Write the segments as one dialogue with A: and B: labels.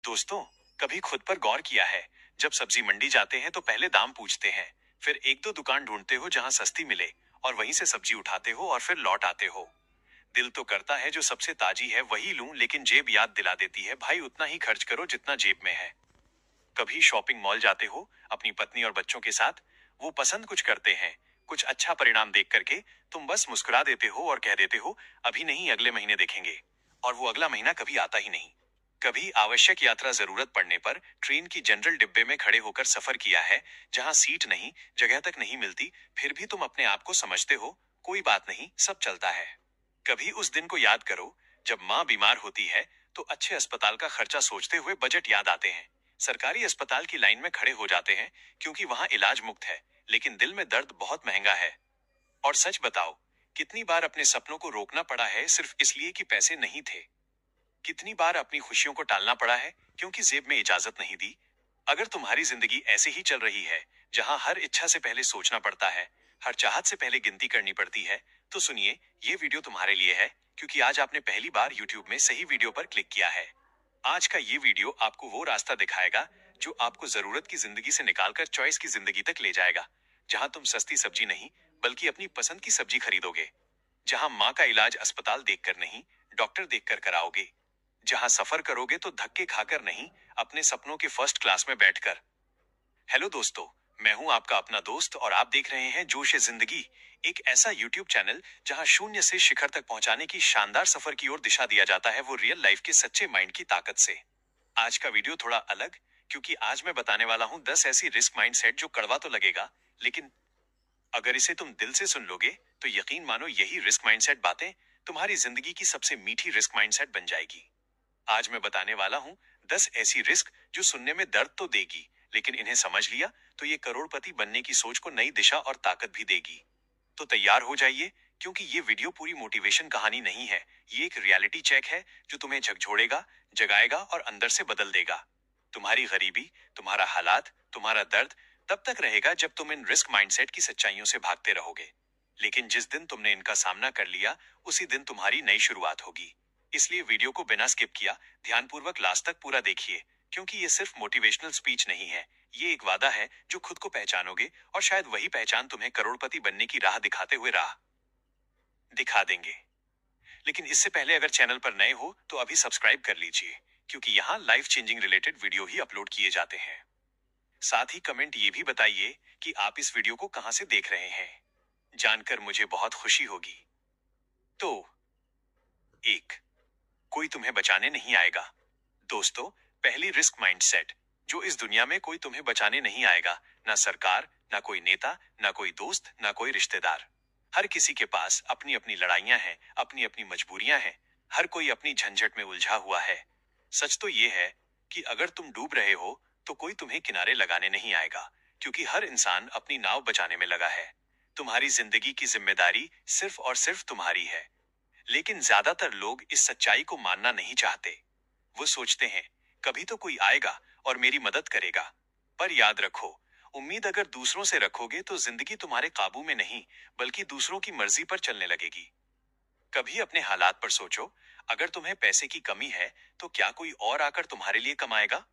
A: दोस्तों, कभी खुद पर गौर किया है? जब सब्जी मंडी जाते हैं तो पहले दाम पूछते हैं, फिर एक दो दुकान ढूंढते हो जहां सस्ती मिले और वहीं से सब्जी उठाते हो और फिर लौट आते हो। दिल तो करता है जो सबसे ताजी है वही लूं, लेकिन जेब याद दिला देती है भाई उतना ही खर्च करो जितना जेब में है। कभी शॉपिंग मॉल जाते हो अपनी पत्नी और बच्चों के साथ, वो पसंद कुछ करते हैं, कुछ अच्छा परिणाम देख करके तुम बस मुस्कुरा देते हो और कह देते हो अभी नहीं अगले महीने देखेंगे, और वो अगला महीना कभी आता ही नहीं। कभी आवश्यक यात्रा जरूरत पड़ने पर ट्रेन की जनरल डिब्बे में खड़े होकर सफर किया है, जहां सीट नहीं, जगह तक नहीं मिलती, फिर भी तुम अपने आप को समझते हो कोई बात नहीं, सब चलता है। कभी उस दिन को याद करो जब माँ बीमार होती है तो अच्छे अस्पताल का खर्चा सोचते हुए बजट याद आते हैं। सरकारी अस्पताल की लाइन में खड़े हो जाते हैं क्योंकि वहां इलाज मुफ्त है, लेकिन दिल में दर्द बहुत महंगा है। और सच बताओ, कितनी बार अपने सपनों को रोकना पड़ा है सिर्फ इसलिए कि पैसे नहीं थे? कितनी बार अपनी खुशियों को टालना पड़ा है क्योंकि जेब में इजाजत नहीं दी? अगर तुम्हारी जिंदगी ऐसे ही चल रही है, जहां हर इच्छा से पहले सोचना पड़ता है, हर चाहत से पहले गिनती करनी पड़ती है, तो सुनिए, ये वीडियो तुम्हारे लिए है, क्योंकि आज आपने पहली बार YouTube में सही वीडियो पर क्लिक किया है। आज का ये वीडियो आपको वो रास्ता दिखाएगा जो आपको जरूरत की जिंदगी से निकालकर चॉइस की जिंदगी तक ले जाएगा, जहां तुम सस्ती सब्जी नहीं बल्कि अपनी पसंद की सब्जी खरीदोगे, जहां माँ का इलाज अस्पताल देखकर नहीं, डॉक्टर देखकर कराओगे, जहां सफर करोगे तो धक्के खाकर नहीं, अपने सपनों के फर्स्ट क्लास में बैठकर। हेलो दोस्तों, मैं हूं आपका अपना दोस्त और आप देख रहे हैं जोश ए जिंदगी, एक ऐसा यूट्यूब चैनल जहां शून्य से शिखर तक पहुंचाने की शानदार सफर की ओर दिशा दिया जाता है, वो रियल लाइफ के सच्चे माइंड की ताकत से। आज का वीडियो थोड़ा अलग, क्योंकि आज मैं बताने वाला हूं 10 ऐसी रिस्क माइंडसेट जो कड़वा तो लगेगा, लेकिन अगर इसे तुम दिल से सुन लोगे तो यकीन मानो यही रिस्क माइंडसेट बातें तुम्हारी जिंदगी की सबसे मीठी रिस्क माइंडसेट बन जाएगी। आज मैं बताने वाला हूं 10 ऐसी रिस्क जो सुनने में दर्द तो देगी, लेकिन इन्हें समझ लिया तो ये करोड़पति बनने की सोच को नई दिशा और ताकत भी देगी। तो तैयार हो जाइए, क्योंकि ये वीडियो पूरी मोटिवेशन कहानी नहीं है, ये एक रियलिटी चेक है जो तुम्हें झकझोड़ेगा, जगाएगा और अंदर से बदल देगा। तुम्हारी गरीबी, तुम्हारा हालात, तुम्हारा दर्द तब तक रहेगा जब तुम इन रिस्क माइंडसेट की सच्चाइयों से भागते रहोगे, लेकिन जिस दिन तुमने इनका सामना कर लिया उसी दिन तुम्हारी नई शुरुआत होगी। इसलिए वीडियो को बिना स्किप किया ध्यानपूर्वक लास्ट तक पूरा देखिए, क्योंकि ये सिर्फ मोटिवेशनल स्पीच नहीं है, ये एक वादा है जो खुद को पहचानोगे और शायद वही पहचान तुम्हें करोड़पति बनने की राह दिखाते हुए राह दिखा देंगे। लेकिन इससे पहले अगर चैनल पर नए हो तो अभी सब्सक्राइब कर लीजिए, क्योंकि यहाँ लाइफ चेंजिंग रिलेटेड वीडियो ही अपलोड किए जाते हैं। साथ ही कमेंट ये भी बताइए कि आप इस वीडियो को कहां से देख रहे हैं, जानकर मुझे बहुत खुशी होगी। तो 1, कोई तुम्हें बचाने नहीं आएगा। दोस्तों, पहली रिस्क माइंडसेट, जो इस दुनिया में कोई तुम्हें बचाने नहीं आएगा, ना सरकार, ना कोई नेता, ना कोई दोस्त, ना कोई रिश्तेदार। हर किसी के पास अपनी अपनी लड़ाइयां हैं, अपनी अपनी मजबूरियां हैं, हर कोई अपनी झंझट में उलझा हुआ है। सच तो ये है कि अगर तुम डूब रहे हो तो कोई तुम्हें किनारे लगाने नहीं आएगा, क्योंकि हर इंसान अपनी नाव बचाने में लगा है। तुम्हारी जिंदगी की जिम्मेदारी सिर्फ और सिर्फ तुम्हारी है। लेकिन ज्यादातर लोग इस सच्चाई को मानना नहीं चाहते। वो सोचते हैं कभी तो कोई आएगा और मेरी मदद करेगा। पर याद रखो, उम्मीद अगर दूसरों से रखोगे तो जिंदगी तुम्हारे काबू में नहीं बल्कि दूसरों की मर्जी पर चलने लगेगी। कभी अपने हालात पर सोचो, अगर तुम्हें पैसे की कमी है तो क्या कोई और आकर तुम्हारे लिए कमाएगा?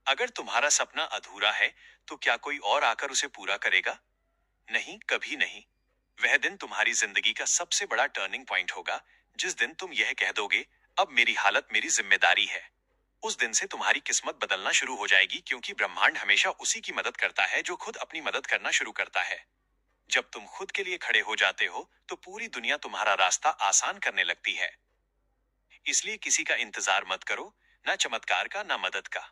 A: अगर तुम्हारा सपना अधूरा है तो क्या कोई और आकर उसे पूरा करेगा? नहीं, कभी नहीं। वह दिन तुम्हारी जिंदगी का सबसे बड़ा टर्निंग पॉइंट होगा, जिस दिन तुम यह कह दोगे अब मेरी हालत मेरी जिम्मेदारी है। उस दिन से तुम्हारी किस्मत बदलना शुरू हो जाएगी, क्योंकि ब्रह्मांड हमेशा उसी की मदद करता है जो खुद अपनी मदद करना शुरू करता है। जब तुम खुद के लिए खड़े हो जाते हो तो पूरी दुनिया तुम्हारा रास्ता आसान करने लगती है। इसलिए किसी का इंतजार मत करो, ना चमत्कार का ना मदद का।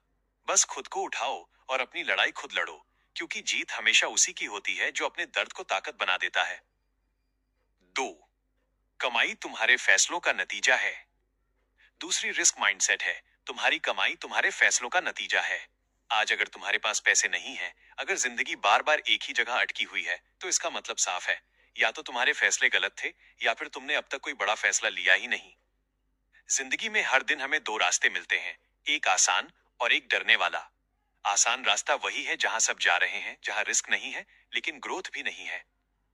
A: बस खुद को उठाओ और अपनी लड़ाई खुद लड़ो, क्योंकि जीत हमेशा उसी की होती है जो अपने दर्द को ताकत बना देता है। 2, कमाई तुम्हारे फैसलों का नतीजा है। दूसरी रिस्क माइंडसेट है, तुम्हारी कमाई तुम्हारे फैसलों का नतीजा है। आज अगर तुम्हारे पास पैसे नहीं है, अगर जिंदगी बार बार एक ही जगह अटकी हुई है, तो इसका मतलब साफ है, या तो तुम्हारे फैसले गलत थे या फिर तुमने अब तक कोई बड़ा फैसला लिया ही नहीं। जिंदगी में हर दिन हमें दो रास्ते मिलते हैं, एक आसान और एक डरने वाला। आसान रास्ता वही है जहां सब जा रहे हैं, जहां रिस्क नहीं है लेकिन ग्रोथ भी नहीं है।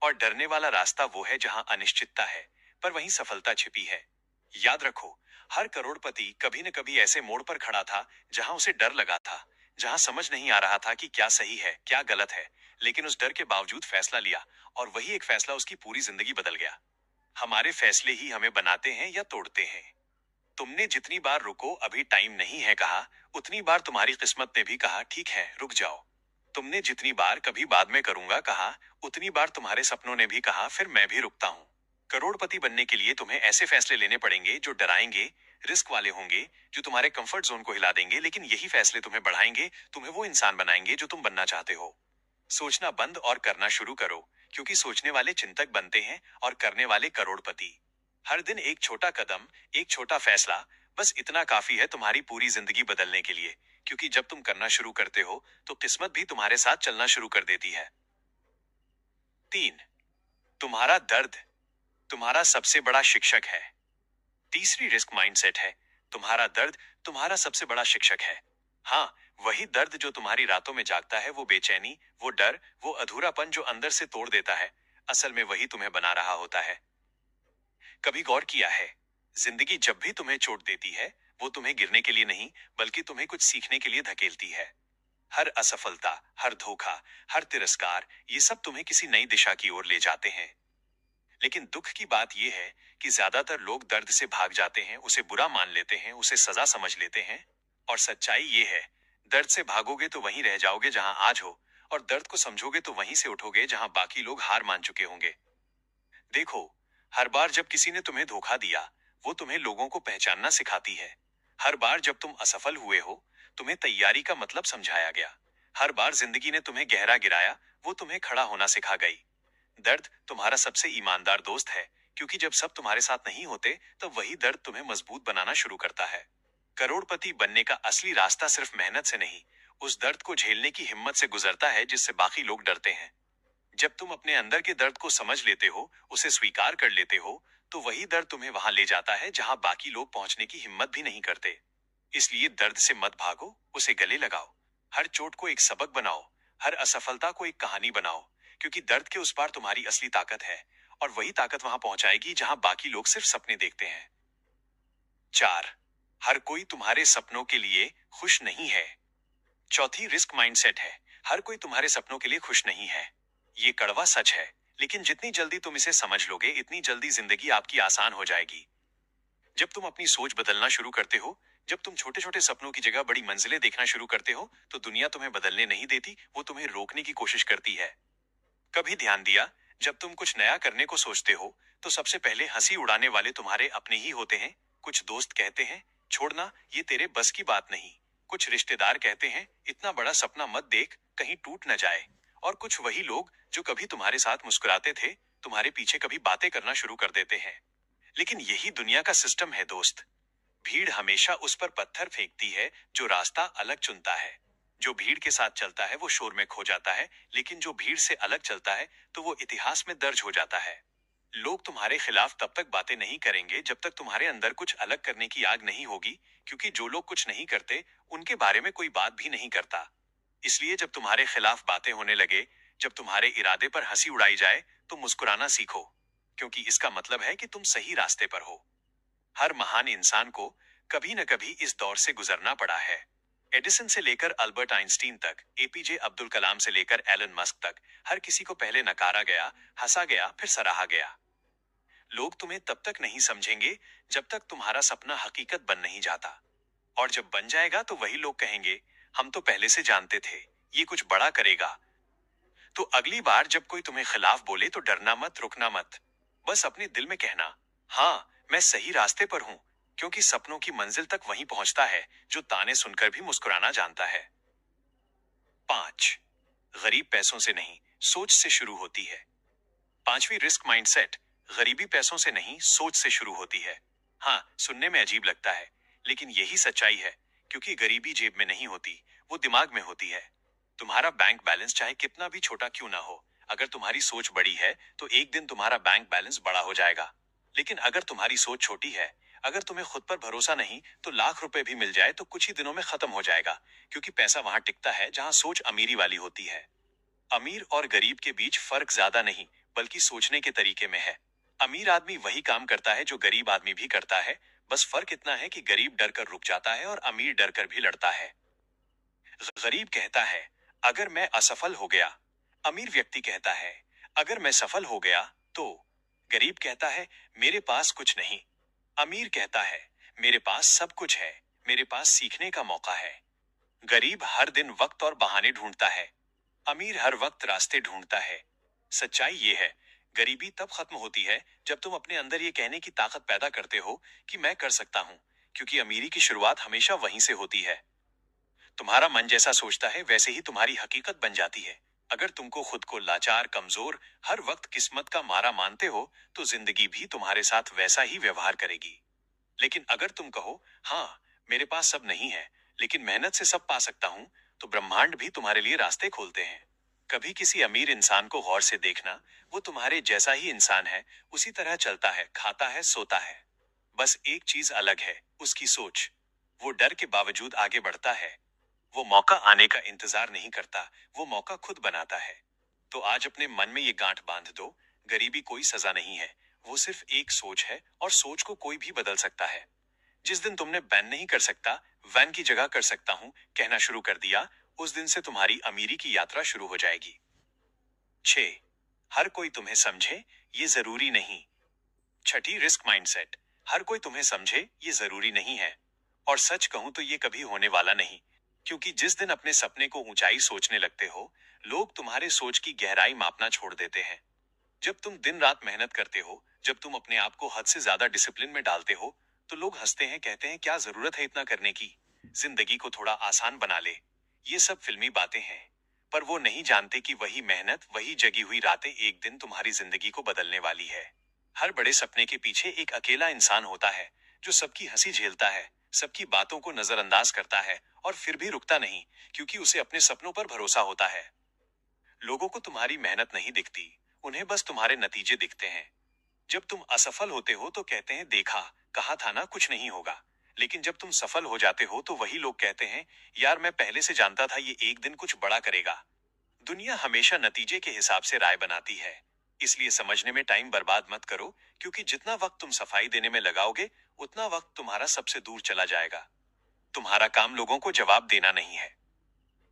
A: और डरने वाला रास्ता वो है जहां अनिश्चितता है पर वहीं सफलता छिपी है। याद रखो, हर करोड़पति कभी न कभी ऐसे मोड़ पर खड़ा था जहां उसे डर लगा था, जहां समझ नहीं आ रहा था कि क्या सही है क्या गलत है, लेकिन उस डर के बावजूद फैसला लिया, और वही एक फैसला उसकी पूरी जिंदगी बदल गया। हमारे फैसले ही हमें बनाते हैं या तोड़ते हैं। तुमने जितनी बार रुको अभी टाइम नहीं है कहा, उतनी बार तुम्हारी किस्मत ने भी कहा ठीक है रुक जाओ। तुमने जितनी बार कभी बाद में करूंगा कहा, उतनी बार तुम्हारे सपनों ने भी कहा फिर मैं भी रुकता हूँ। करोड़पति बनने के लिए तुम्हें ऐसे फैसले लेने पड़ेंगे जो डराएंगे, रिस्क वाले होंगे, जो तुम्हारे कंफर्ट जोन को हिला देंगे, लेकिन यही फैसले तुम्हें बढ़ाएंगे, तुम्हें वो इंसान बनाएंगे जो तुम बनना चाहते हो। सोचना बंद और करना शुरू करो, क्योंकि सोचने वाले चिंतक बनते हैं और करने वाले करोड़पति। हर दिन एक छोटा कदम, एक छोटा फैसला, बस इतना काफी है तुम्हारी पूरी जिंदगी बदलने के लिए, क्योंकि जब तुम करना शुरू करते हो तो किस्मत भी तुम्हारे साथ चलना शुरू कर देती है। 3. तुम्हारा दर्द तुम्हारा सबसे बड़ा शिक्षक है। तीसरी रिस्क माइंडसेट है, तुम्हारा दर्द तुम्हारा सबसे बड़ा शिक्षक है। हाँ, वही दर्द जो तुम्हारी रातों में जागता है, वो बेचैनी, वो डर, वो अधूरापन जो अंदर से तोड़ देता है, असल में वही तुम्हें बना रहा होता है। कभी गौर किया है, जिंदगी जब भी तुम्हें चोट देती है, वो तुम्हें गिरने के लिए नहीं, बल्कि तुम्हें कुछ सीखने के लिए धकेलती है। हर असफलता, हर धोखा, हर तिरस्कार, ये सब तुम्हें किसी नई दिशा की ओर ले जाते हैं। लेकिन दुख की बात यह है कि ज्यादातर लोग दर्द से भाग जाते हैं, उसे बुरा मान लेते हैं, उसे सजा समझ लेते हैं। और सच्चाई ये है, दर्द से भागोगे तो वहीं रह जाओगे जहां आज हो, और दर्द को समझोगे तो वहीं से उठोगे जहां बाकी लोग हार मान चुके होंगे। देखो, हर बार जब किसी ने तुम्हें धोखा दिया, वो तुम्हें लोगों को पहचानना सिखाती है। हर बार जब तुम असफल हुए हो, तुम्हें तैयारी का मतलब समझाया गया। हर बार जिंदगी ने तुम्हें गहरा गिराया, वो तुम्हें खड़ा होना सिखा गई। दर्द तुम्हारा सबसे ईमानदार दोस्त है, क्योंकि जब सब तुम्हारे साथ नहीं होते, तब वही दर्द तुम्हें मजबूत बनाना शुरू करता है। करोड़पति बनने का असली रास्ता सिर्फ मेहनत से नहीं, उस दर्द को झेलने की हिम्मत से गुजरता है जिससे बाकी लोग डरते हैं। जब तुम अपने अंदर के दर्द को समझ लेते हो, उसे स्वीकार कर लेते हो, तो वही दर्द तुम्हें वहां ले जाता है जहां बाकी लोग पहुंचने की हिम्मत भी नहीं करते। इसलिए दर्द से मत भागो, उसे गले लगाओ। हर चोट को एक सबक बनाओ, हर असफलता को एक कहानी बनाओ, क्योंकि दर्द के उस पार तुम्हारी असली ताकत है, और वही ताकत वहां पहुंचाएगी जहां बाकी लोग सिर्फ सपने देखते हैं। 4. हर कोई तुम्हारे सपनों के लिए खुश नहीं है। चौथी रिस्क माइंडसेट है, हर कोई तुम्हारे सपनों के लिए खुश नहीं है। ये कड़वा सच है, लेकिन जितनी जल्दी तुम इसे समझ लोगे, इतनी जल्दी जिंदगी आपकी आसान हो जाएगी। जब तुम अपनी सोच बदलना शुरू करते हो, जब तुम छोटे छोटे सपनों की जगह बड़ी मंजिलें देखना शुरू करते हो, तो दुनिया तुम्हें बदलने नहीं देती, वो तुम्हें रोकने की कोशिश करती है। कभी ध्यान दिया, जब तुम कुछ नया करने को सोचते हो, तो सबसे पहले हंसी उड़ाने वाले तुम्हारे अपने ही होते हैं। कुछ दोस्त कहते हैं, छोड़ना, ये तेरे बस की बात नहीं। कुछ रिश्तेदार कहते हैं, इतना बड़ा सपना मत देख, कहीं टूट न जाए। और कुछ वही लोग जो कभी तुम्हारे साथ मुस्कुराते थे, तुम्हारे पीछे कभी बातें करना शुरू कर देते हैं। लेकिन यही दुनिया का सिस्टम है दोस्त। भीड़ हमेशा उस पर पत्थर फेंकती है जो रास्ता अलग चुनता है। जो भीड़ के साथ चलता है वो शोर में खो जाता है, लेकिन जो भीड़ से अलग चलता है तो वो इतिहास में दर्ज हो जाता है। लोग तुम्हारे खिलाफ तब तक बातें नहीं करेंगे जब तक तुम्हारे अंदर कुछ अलग करने की आग नहीं होगी, क्योंकि जो लोग कुछ नहीं करते, उनके बारे में कोई बात भी नहीं करता। इसलिए जब तुम्हारे खिलाफ बातें होने लगे, जब तुम्हारे इरादे पर हंसी उड़ाई जाए, तो मुस्कुराना सीखो, क्योंकि इसका मतलब है कि तुम सही रास्ते पर हो। हर महान इंसान को कभी न कभी इस दौर से गुजरना पड़ा है। एडिसन से लेकर अल्बर्ट आइंस्टीन तक, एपीजे अब्दुल कलाम से लेकर एलन मस्क तक, हर किसी को पहले नकारा गया, हंसा गया, फिर सराहा गया। लोग तुम्हें तब तक नहीं समझेंगे जब तक तुम्हारा सपना हकीकत बन नहीं जाता। और जब बन जाएगा तो वही लोग कहेंगे, हम तो पहले से जानते थे, ये कुछ बड़ा करेगा। तो अगली बार जब कोई तुम्हें खिलाफ बोले तो डरना मत, रुकना मत। बस अपने दिल में कहना, हाँ, मैं सही रास्ते पर हूं, क्योंकि सपनों की मंजिल तक वहीं पहुंचता है जो ताने सुनकर भी मुस्कुराना जानता है। 5. गरीब पैसों से नहीं, सोच से शुरू होती है। पांचवी रिस्क माइंडसेट, गरीबी पैसों से नहीं, सोच से शुरू होती है। हाँ, सुनने में अजीब लगता है, लेकिन यही सच्चाई है, क्योंकि गरीबी जेब में नहीं होती, वो दिमाग में होती है। तुम्हारा बैंक बैलेंस चाहे कितना भी छोटा क्यों ना हो, अगर तुम्हारी सोच बड़ी है तो एक दिन तुम्हारा बैंक बैलेंस बड़ा हो जाएगा। लेकिन अगर तुम्हारी सोच छोटी है, अगर तुम्हें खुद पर भरोसा नहीं, तो लाख रुपए भी मिल जाए तो कुछ ही दिनों में खत्म हो जाएगा, क्योंकि पैसा वहां टिकता है जहां सोच अमीरी वाली होती है। अमीर और गरीब के बीच फर्क ज्यादा नहीं, बल्कि सोचने के तरीके में है। अमीर आदमी वही काम करता है जो गरीब आदमी भी करता है, बस फर्क इतना है कि गरीब डर कर रुक जाता है और अमीर डर कर भी लड़ता है। गरीब कहता है, अगर मैं असफल हो गया। अमीर व्यक्ति कहता है, अगर मैं सफल हो गया तो। गरीब कहता है, मेरे पास कुछ नहीं। अमीर कहता है, मेरे पास सब कुछ है, मेरे पास सीखने का मौका है। गरीब हर दिन वक्त और बहाने ढूंढता है, अमीर हर वक्त रास्ते ढूंढता है। सच्चाई ये है, गरीबी तब खत्म होती है जब तुम अपने अंदर ये कहने की ताकत पैदा करते हो कि मैं कर सकता हूं, क्योंकि अमीरी की शुरुआत हमेशा वहीं से होती है। तुम्हारा मन जैसा सोचता है वैसे ही तुम्हारी हकीकत बन जाती है। अगर तुमको खुद को लाचार, कमजोर, हर वक्त किस्मत का मारा मानते हो तो जिंदगी भी तुम्हारे साथ वैसा ही व्यवहार करेगी। लेकिन अगर तुम कहो, हाँ, मेरे पास सब नहीं है लेकिन मेहनत से सब पा सकता हूं, तो ब्रह्मांड भी तुम्हारे लिए रास्ते खोलते हैं। कभी किसी अमीर इंसान को गौर से देखना, वो तुम्हारे जैसा ही इंसान है, उसी तरह चलता है, खाता है, सोता है। बस एक चीज अलग है, उसकी सोच। वो डर के बावजूद आगे बढ़ता है। वो मौका आने का इंतजार नहीं करता, वो मौका खुद बनाता है। तो आज अपने मन में ये गांठ बांध दो, गरीबी कोई सजा नहीं है, वो सिर्फ एक सोच है और सोच को कोई भी बदल सकता है। जिस दिन तुमने बैन नहीं कर सकता, वैन की जगह कर सकता हूं कहना शुरू कर दिया, उस दिन से तुम्हारी अमीरी की यात्रा शुरू हो जाएगी। 6. हर कोई तुम्हें समझे, ये जरूरी नहीं। छठी, रिस्क माइंडसेट। हर कोई तुम्हें समझे ये जरूरी नहीं है। और सच कहूं तो ये कभी होने वाला नहीं, क्योंकि जिस दिन अपने सपने को ऊंचाई सोचने लगते हो, लोग तुम्हारे सोच की गहराई मापना छोड़ देते हैं। जब तुम दिन रात मेहनत करते हो, जब तुम अपने आप को हद से ज्यादा डिसिप्लिन में डालते हो, तो लोग हंसते हैं, कहते हैं क्या जरूरत है इतना करने की, जिंदगी को थोड़ा आसान बना ले। ये सब फिल्मी बातें हैं, पर वो नहीं जानते कि वही मेहनत, वही जगी हुई रातें एक दिन तुम्हारी जिंदगी को बदलने वाली है। हर बड़े सपने के पीछे एक अकेला इंसान होता है, जो सबकी हंसी झेलता है, सबकी बातों को नजरअंदाज करता है और फिर भी रुकता नहीं, क्योंकि उसे अपने सपनों पर भरोसा होता है। लोगों को तुम्हारी मेहनत नहीं दिखती, उन्हें बस तुम्हारे नतीजे दिखते हैं। जब तुम असफल होते हो तो कहते हैं, देखा, कहा था ना कुछ नहीं होगा। लेकिन जब तुम सफल हो जाते हो तो वही लोग कहते हैं, यार मैं पहले से जानता था ये एक दिन कुछ बड़ा करेगा। दुनिया हमेशा नतीजे के हिसाब से राय बनाती है, इसलिए समझने में टाइम बर्बाद मत करो, क्योंकि जितना वक्त तुम सफाई देने में लगाओगे, उतना वक्त तुम्हारा सबसे दूर चला जाएगा। तुम्हारा काम लोगों को जवाब देना नहीं है,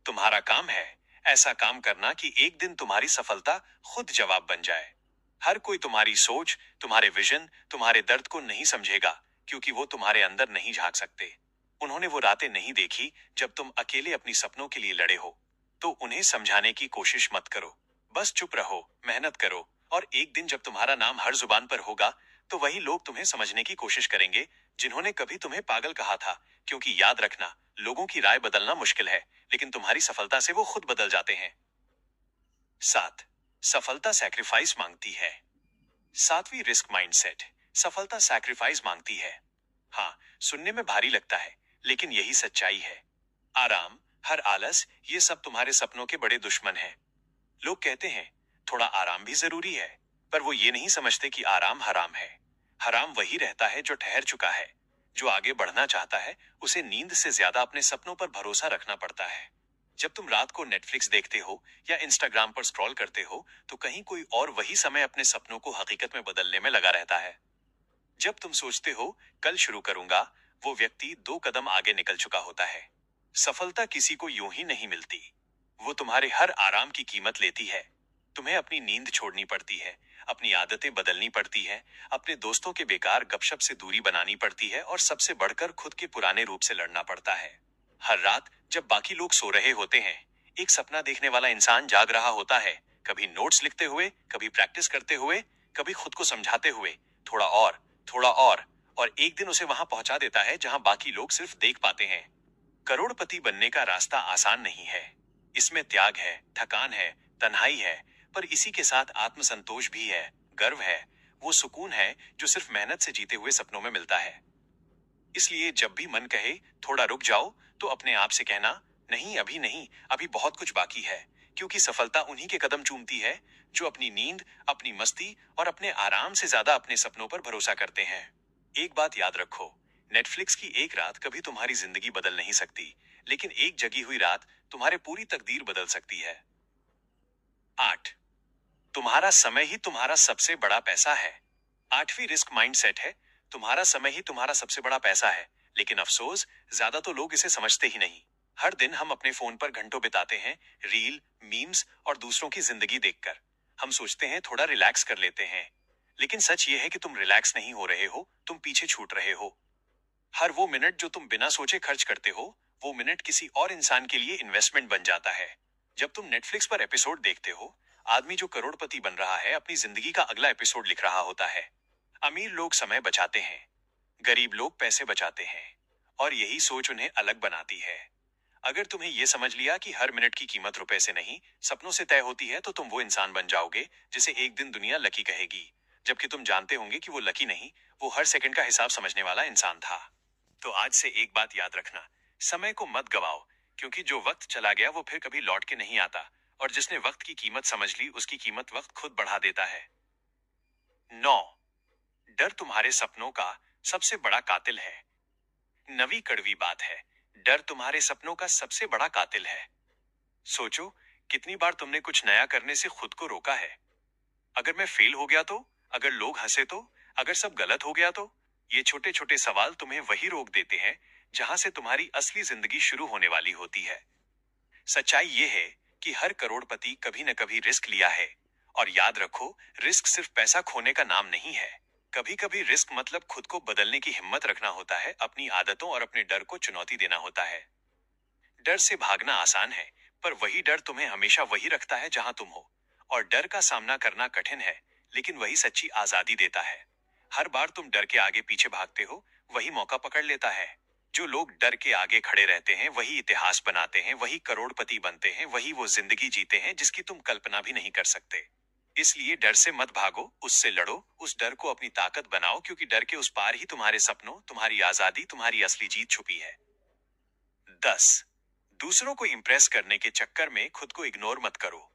A: तुम्हारा काम है ऐसा काम करना कि एक दिन तुम्हारी सफलता खुद जवाब बन जाए। हर कोई तुम्हारी सोच, तुम्हारे विजन, तुम्हारे दर्द को नहीं समझेगा, क्योंकि वो तुम्हारे अंदर नहीं झांक सकते। उन्होंने वो रातें नहीं देखी जब तुम अकेले अपनी सपनों के लिए लड़े हो। तो उन्हें समझाने की कोशिश मत करो, बस चुप रहो, मेहनत करो, और एक दिन जब तुम्हारा नाम हर जुबान पर होगा, तो वही लोग तुम्हें समझने की कोशिश करेंगे जिन्होंने कभी तुम्हें पागल कहा था। क्योंकि याद रखना, लोगों की राय बदलना मुश्किल है, लेकिन तुम्हारी सफलता से वो खुद बदल जाते हैं। 7. सफलता सैक्रिफाइस मांगती है। 7वीं, रिस्क माइंडसेट। सफलता सैक्रिफाइस मांगती है। हाँ, सुनने में भारी लगता है, लेकिन यही सच्चाई है। आराम, हर आलस, ये सब तुम्हारे सपनों के बड़े दुश्मन हैं। लोग कहते हैं थोड़ा आराम भी जरूरी है, पर वो ये नहीं समझते कि आराम हराम है। हराम वही रहता है जो ठहर चुका है। जो आगे बढ़ना चाहता है, उसे नींद से ज्यादा अपने सपनों पर भरोसा रखना पड़ता है। जब तुम रात को नेटफ्लिक्स देखते हो या इंस्टाग्राम पर स्क्रॉल करते हो, तो कहीं कोई और वही समय अपने सपनों को हकीकत में बदलने में लगा रहता है। जब तुम सोचते हो कल शुरू करूंगा, वो व्यक्ति 2 कदम आगे निकल चुका होता है। सफलता किसी को यूं ही नहीं मिलती, वो तुम्हारे हर आराम की कीमत लेती है। तुम्हें अपनी नींद छोड़नी पड़ती है, अपनी आदतें बदलनी पड़ती है, अपने दोस्तों के बेकार गपशप से दूरी बनानी पड़ती है, और सबसे बढ़कर खुद के पुराने रूप से लड़ना पड़ता है। हर रात जब बाकी लोग सो रहे होते हैं, एक सपना देखने वाला इंसान जाग रहा होता है, कभी नोट्स लिखते हुए, कभी प्रैक्टिस करते हुए, कभी खुद को समझाते हुए, थोड़ा और, थोड़ा और एक दिन उसे वहां पहुंचा देता है जहां बाकी लोग सिर्फ देख पाते हैं। करोड़पति बनने का रास्ता आसान नहीं है, इसमें त्याग है, थकान है, तन्हाई है, पर इसी के साथ आत्मसंतोष भी है, गर्व है, वो सुकून है जो सिर्फ मेहनत से जीते हुए सपनों में मिलता है। इसलिए जब भी मन कहे थोड़ा रुक जाओ, तो अपने आप से कहना, नहीं अभी नहीं, अभी बहुत कुछ बाकी है, क्योंकि सफलता उन्हीं के कदम चूमती है जो अपनी नींद, अपनी मस्ती और अपने आराम से ज्यादा अपने सपनों पर भरोसा करते हैं। एक बात याद रखो, नेटफ्लिक्स की एक रात कभी तुम्हारी जिंदगी बदल नहीं सकती, लेकिन एक जगी हुई रात तुम्हारे पूरी तकदीर बदल सकती है। 8. तुम्हारा समय ही तुम्हारा सबसे बड़ा पैसा है। 8वीं, रिस्क माइंडसेट है। तुम्हारा समय ही तुम्हारा सबसे बड़ा पैसा है, लेकिन अफसोस ज्यादा तो लोग इसे समझते ही नहीं। हर दिन हम अपने फोन पर घंटों बिताते हैं, रील, मीम्स और दूसरों की जिंदगी देखकर। हम सोचते हैं थोड़ा रिलैक्स कर लेते हैं, लेकिन सच ये है कि तुम रिलैक्स नहीं हो रहे हो, तुम पीछे छूट रहे हो। हर वो मिनट जो तुम बिना सोचे खर्च करते हो, वो मिनट किसी और इंसान के लिए इन्वेस्टमेंट बन जाता है। जब तुम नेटफ्लिक्स पर एपिसोड देखते हो, आदमी जो करोड़पति बन रहा है अपनी जिंदगी का अगला एपिसोड लिख रहा होता है। अमीर लोग समय बचाते हैं, गरीब लोग पैसे बचाते हैं, और यही सोच उन्हें अलग बनाती है। अगर तुम्हें यह समझ लिया कि हर मिनट की कीमत रुपए से नहीं, सपनों से तय होती है, तो तुम वो इंसान बन जाओगे जिसे एक दिन दुनिया लकी कहेगी, जबकि तुम जानते होंगे कि वो लकी नहीं, वो हर सेकंड का हिसाब समझने वाला इंसान था। तो आज से एक बात याद रखना, समय को मत गवाओ, क्योंकि जो वक्त चला गया वो फिर कभी लौट के नहीं आता, और जिसने वक्त की कीमत समझ ली उसकी कीमत वक्त खुद बढ़ा देता है। 9. डर तुम्हारे सपनों का सबसे बड़ा कातिल है। नवी कड़वी बात है, डर तुम्हारे सपनों का सबसे बड़ा कातिल है। सोचो, कितनी बार तुमने कुछ नया करने से खुद को रोका है। अगर मैं फेल हो गया तो, अगर लोग हंसे तो, अगर सब गलत हो गया तो। ये छोटे छोटे सवाल तुम्हें वही रोक देते हैं जहां से तुम्हारी असली जिंदगी शुरू होने वाली होती है। सच्चाई ये है कि हर करोड़पति कभी न कभी रिस्क लिया है, और याद रखो, रिस्क सिर्फ पैसा खोने का नाम नहीं है। कभी कभी रिस्क मतलब खुद को बदलने की हिम्मत रखना होता है, अपनी आदतों और अपने डर को चुनौती देना होता है। डर से भागना आसान है, पर वही डर तुम्हें हमेशा वही रखता है जहां तुम हो। और डर का सामना करना कठिन है, लेकिन वही सच्ची आजादी देता है। हर बार तुम डर के आगे पीछे भागते हो, वही मौका पकड़ लेता है। जो लोग डर के आगे खड़े रहते हैं वही इतिहास बनाते हैं, वही करोड़पति बनते हैं, वही वो जिंदगी जीते हैं जिसकी तुम कल्पना भी नहीं कर सकते। इसलिए डर से मत भागो, उससे लड़ो, उस डर को अपनी ताकत बनाओ, क्योंकि डर के उस पार ही तुम्हारे सपनों, तुम्हारी आजादी, तुम्हारी असली जीत छुपी है। 10. दूसरों को इंप्रेस करने के चक्कर में खुद को इग्नोर मत करो।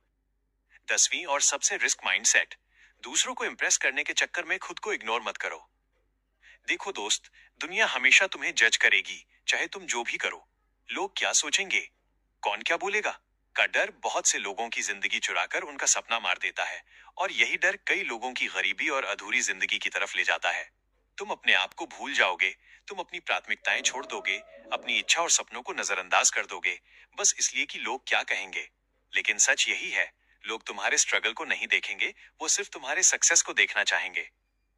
A: 10वीं और सबसे रिस्क माइंडसेट, दूसरों को इंप्रेस करने के चक्कर में खुद को इग्नोर मत करो। देखो दोस्त, दुनिया हमेशा तुम्हें जज करेगी, चाहे तुम जो भी करो। लोग क्या सोचेंगे, कौन क्या बोलेगा का डर बहुत से लोगों की जिंदगी चुराकर उनका सपना मार देता है, और यही डर कई लोगों की गरीबी और अधूरी जिंदगी की तरफ ले जाता है। तुम अपने आप को भूल जाओगे, तुम अपनी प्राथमिकताएं छोड़ दोगे, अपनी इच्छा और सपनों को नजरअंदाज कर दोगे, बस इसलिए कि लोग क्या कहेंगे। लेकिन सच यही है, लोग तुम्हारे स्ट्रगल को नहीं देखेंगे, वो सिर्फ तुम्हारे सक्सेस को देखना चाहेंगे।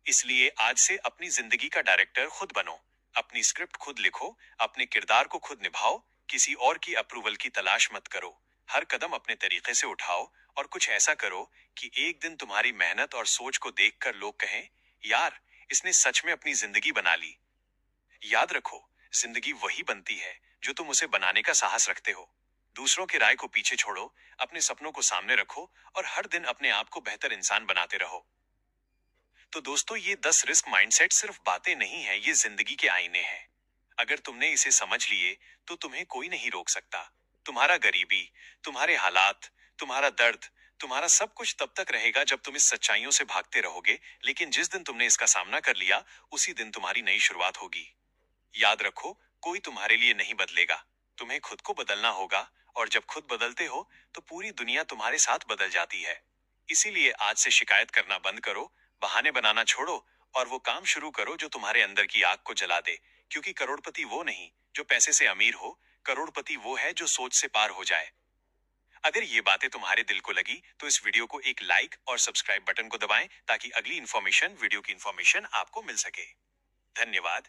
A: इसलिए आज से अपनी जिंदगी का डायरेक्टर खुद बनो, अपनी स्क्रिप्ट खुद लिखो, अपने किरदार को खुद निभाओ, किसी और की अप्रूवल की तलाश मत करो। हर कदम अपने तरीके से उठाओ, और कुछ ऐसा करो कि एक दिन तुम्हारी मेहनत और सोच को देखकर लोग कहें, यार, इसने सच में अपनी जिंदगी बना ली। याद रखो, जिंदगी वही बनती है जो तुम उसे बनाने का साहस रखते हो। दूसरों की राय को पीछे छोड़ो, अपने सपनों को सामने रखो, और हर दिन अपने आप को बेहतर इंसान बनाते रहो। तो दोस्तों, ये 10 रिस्क माइंडसेट सिर्फ बातें नहीं है, ये जिंदगी के आईने हैं। अगर तुमने इसे समझ लिए तो तुम्हें कोई नहीं रोक सकता। तुम्हारा गरीबी, तुम्हारे हालात, तुम्हारा दर्द, तुम्हारा सब कुछ तब तक रहेगा जब तुम इस सच्चाइयों से भागते रहोगे, लेकिन जिस दिन तुमने इसका सामना कर लिया, उसी दिन तुम्हारी नई शुरुआत होगी। याद रखो, कोई तुम्हारे लिए नहीं बदलेगा, तुम्हें खुद को बदलना होगा, और जब खुद बदलते हो तो पूरी दुनिया तुम्हारे साथ बदल जाती है। इसीलिए आज से शिकायत करना बंद करो, बहाने बनाना छोड़ो, और वो काम शुरू करो जो तुम्हारे अंदर की आग को जला दे। क्योंकि करोड़पति वो नहीं जो पैसे से अमीर हो, करोड़पति वो है जो सोच से पार हो जाए। अगर ये बातें तुम्हारे दिल को लगी तो इस वीडियो को एक लाइक और सब्सक्राइब बटन को दबाएं, ताकि अगली वीडियो की इन्फॉर्मेशन आपको मिल सके। धन्यवाद।